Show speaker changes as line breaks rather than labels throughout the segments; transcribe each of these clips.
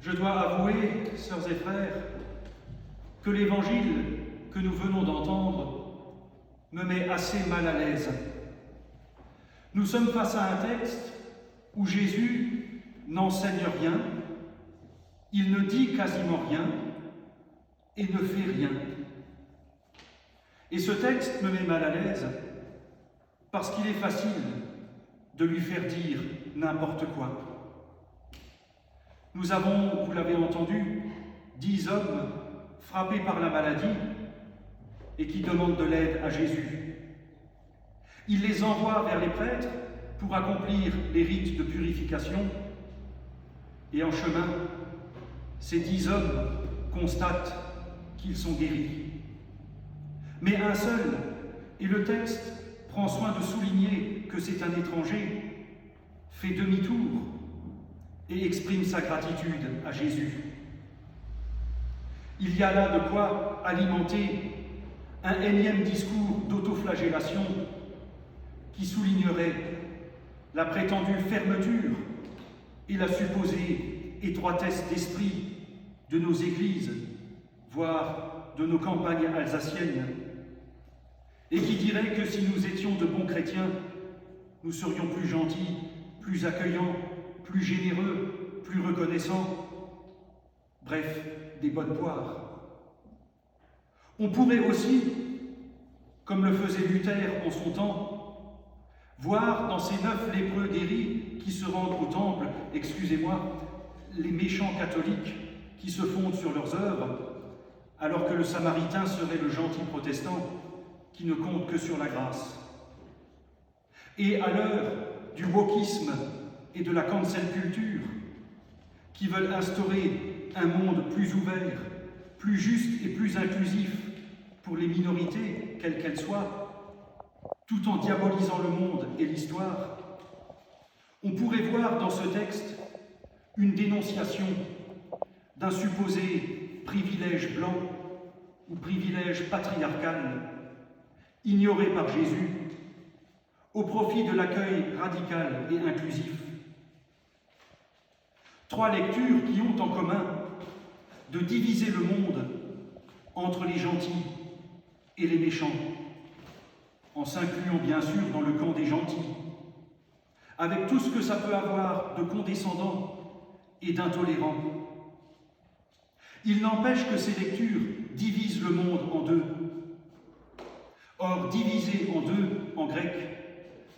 Je dois avouer, sœurs et frères, que l'évangile que nous venons d'entendre me met assez mal à l'aise. Nous sommes face à un texte où Jésus n'enseigne rien, il ne dit quasiment rien et ne fait rien. Et ce texte me met mal à l'aise parce qu'il est facile de lui faire dire n'importe quoi. Nous avons, vous l'avez entendu, 10 hommes frappés par la maladie et qui demandent de l'aide à Jésus. Il les envoie vers les prêtres pour accomplir les rites de purification et en chemin, ces 10 hommes constatent qu'ils sont guéris. Mais un seul, et le texte prend soin de souligner que c'est un étranger, fait demi-tour et exprime sa gratitude à Jésus. Il y a là de quoi alimenter un énième discours d'autoflagellation qui soulignerait la prétendue fermeture et la supposée étroitesse d'esprit de nos églises, voire de nos campagnes alsaciennes, et qui dirait que si nous étions de bons chrétiens, nous serions plus gentils, plus accueillants, plus généreux, plus reconnaissants, bref, des bonnes poires. On pourrait aussi, comme le faisait Luther en son temps, voir dans ces 9 lépreux guéris qui se rendent au temple, excusez-moi, les méchants catholiques qui se fondent sur leurs œuvres, alors que le Samaritain serait le gentil protestant qui ne compte que sur la grâce. Et à l'heure du wokisme et de la cancel culture, qui veulent instaurer un monde plus ouvert, plus juste et plus inclusif pour les minorités, quelles qu'elles soient, tout en diabolisant le monde et l'histoire, on pourrait voir dans ce texte une dénonciation d'un supposé privilège blanc ou privilège patriarcal ignoré par Jésus au profit de l'accueil radical et inclusif. 3 lectures qui ont en commun de diviser le monde entre les gentils et les méchants, en s'incluant bien sûr dans le camp des gentils, avec tout ce que ça peut avoir de condescendant et d'intolérant. Il n'empêche que ces lectures divisent le monde en deux. Or, diviser en deux, en grec,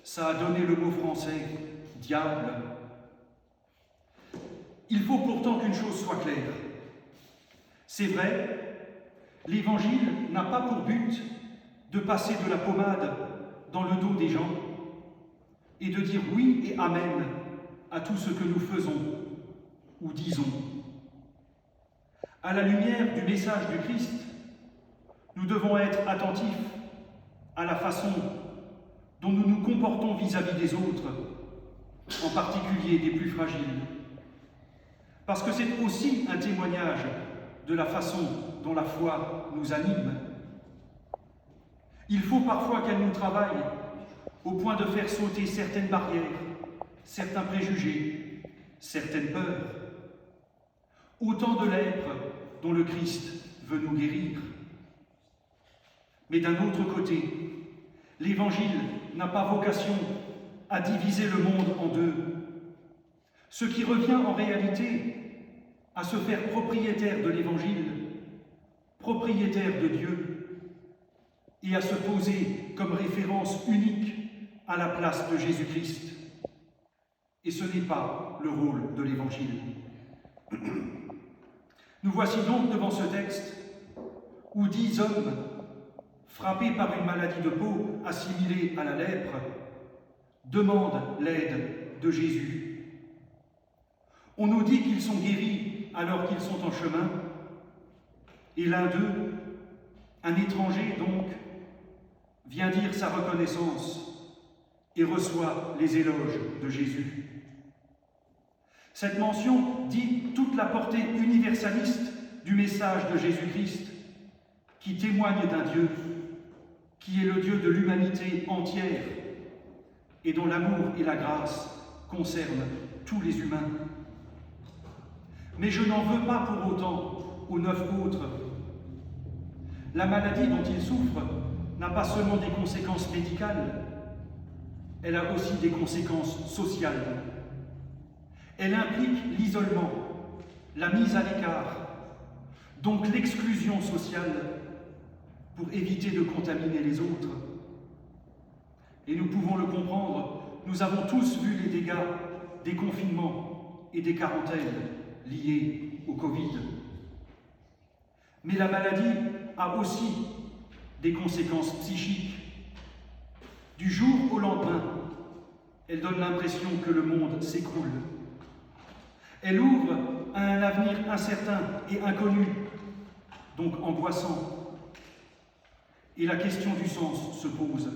ça a donné le mot français « diable ». Il faut pourtant qu'une chose soit claire. C'est vrai, l'Évangile n'a pas pour but de passer de la pommade dans le dos des gens et de dire oui et amen à tout ce que nous faisons ou disons. À la lumière du message du Christ, nous devons être attentifs à la façon dont nous nous comportons vis-à-vis des autres, en particulier des plus fragiles. Parce que c'est aussi un témoignage de la façon dont la foi nous anime. Il faut parfois qu'elle nous travaille au point de faire sauter certaines barrières, certains préjugés, certaines peurs. Autant de lèpres dont le Christ veut nous guérir. Mais d'un autre côté, l'Évangile n'a pas vocation à diviser le monde en deux, ce qui revient en réalité à se faire propriétaire de l'Évangile, propriétaire de Dieu, et à se poser comme référence unique à la place de Jésus-Christ. Et ce n'est pas le rôle de l'Évangile. Nous voici donc devant ce texte où 10 hommes, frappés par une maladie de peau assimilée à la lèpre, demandent l'aide de Jésus. On nous dit qu'ils sont guéris alors qu'ils sont en chemin, et l'un d'eux, un étranger donc, vient dire sa reconnaissance et reçoit les éloges de Jésus. Cette mention dit toute la portée universaliste du message de Jésus-Christ, qui témoigne d'un Dieu qui est le Dieu de l'humanité entière et dont l'amour et la grâce concernent tous les humains. Mais je n'en veux pas pour autant aux 9 autres. La maladie dont ils souffrent n'a pas seulement des conséquences médicales, elle a aussi des conséquences sociales. Elle implique l'isolement, la mise à l'écart, donc l'exclusion sociale pour éviter de contaminer les autres. Et nous pouvons le comprendre, nous avons tous vu les dégâts des confinements et des quarantaines liées au Covid. Mais la maladie a aussi des conséquences psychiques. Du jour au lendemain, elle donne l'impression que le monde s'écroule. Elle ouvre à un avenir incertain et inconnu, donc angoissant. Et la question du sens se pose.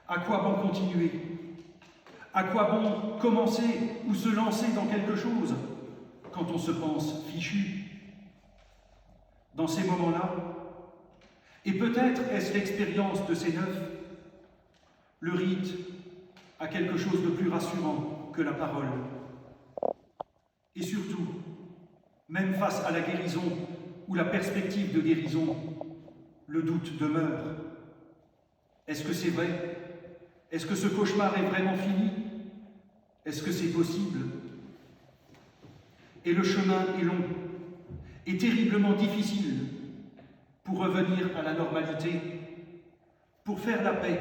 À quoi bon continuer? À quoi bon commencer ou se lancer dans quelque chose quand on se pense fichu? Dans ces moments-là, et peut-être est-ce l'expérience de ces 9, le rite a quelque chose de plus rassurant que la parole. Et surtout, même face à la guérison ou la perspective de guérison, le doute demeure. Est-ce que c'est vrai? Est-ce que ce cauchemar est vraiment fini? Est-ce que c'est possible? Et le chemin est long et terriblement difficile pour revenir à la normalité, pour faire la paix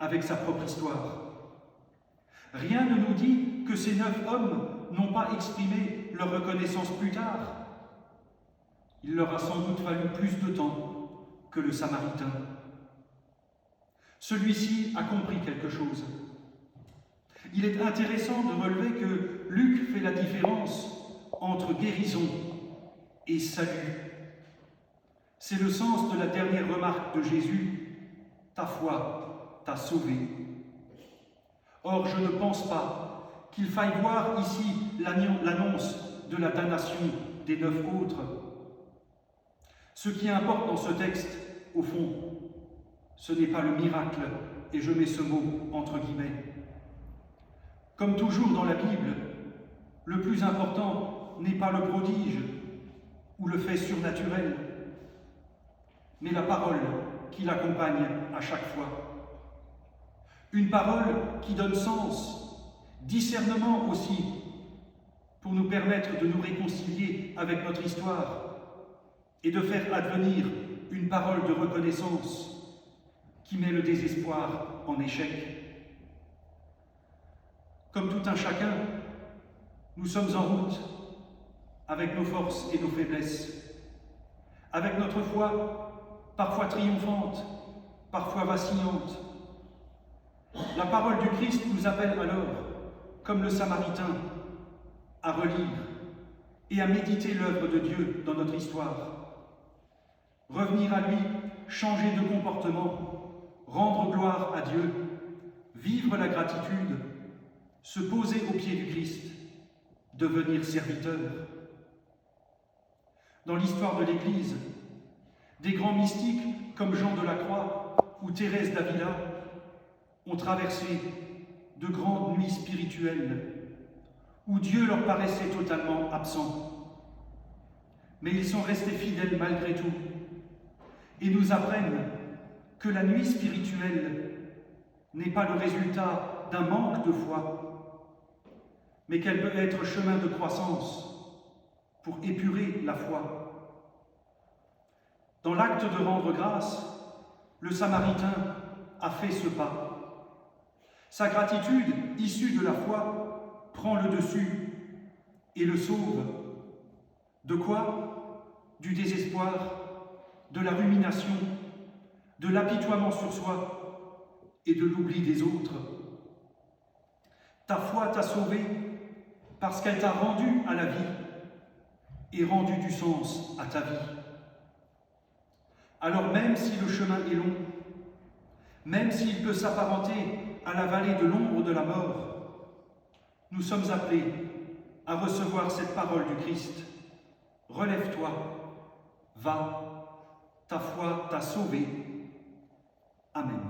avec sa propre histoire. Rien ne nous dit que ces 9 hommes n'ont pas exprimé leur reconnaissance plus tard. Il leur a sans doute fallu plus de temps que le Samaritain. Celui-ci a compris quelque chose. Il est intéressant de relever que Luc fait la différence entre guérison et salut. C'est le sens de la dernière remarque de Jésus. Ta foi t'a sauvé. Or, je ne pense pas qu'il faille voir ici l'annonce de la damnation des 9 autres. Ce qui importe dans ce texte, au fond, ce n'est pas le miracle, et je mets ce mot entre guillemets. Comme toujours dans la Bible, le plus important n'est pas le prodige ou le fait surnaturel, mais la parole qui l'accompagne à chaque fois. Une parole qui donne sens, discernement aussi, pour nous permettre de nous réconcilier avec notre histoire et de faire advenir une parole de reconnaissance qui met le désespoir en échec. Comme tout un chacun, nous sommes en route avec nos forces et nos faiblesses, avec notre foi parfois triomphante, parfois vacillante. La parole du Christ nous appelle alors, comme le Samaritain, à relire et à méditer l'œuvre de Dieu dans notre histoire. Revenir à lui, changer de comportement, rendre gloire à Dieu, vivre la gratitude, se poser aux pieds du Christ, devenir serviteur. Dans l'histoire de l'Église, des grands mystiques comme Jean de la Croix ou Thérèse d'Avila ont traversé de grandes nuits spirituelles où Dieu leur paraissait totalement absent. Mais ils sont restés fidèles malgré tout et nous apprennent que la nuit spirituelle n'est pas le résultat d'un manque de foi, mais qu'elle peut être chemin de croissance pour épurer la foi. Dans l'acte de rendre grâce, le Samaritain a fait ce pas. Sa gratitude, issue de la foi, prend le dessus et le sauve. De quoi? Du désespoir, de la rumination, de l'apitoiement sur soi et de l'oubli des autres. Ta foi t'a sauvé parce qu'elle t'a rendu à la vie et rendu du sens à ta vie. Alors même si le chemin est long, même s'il peut s'apparenter à la vallée de l'ombre de la mort, nous sommes appelés à recevoir cette parole du Christ. Relève-toi, va, ta foi t'a sauvé. Amen.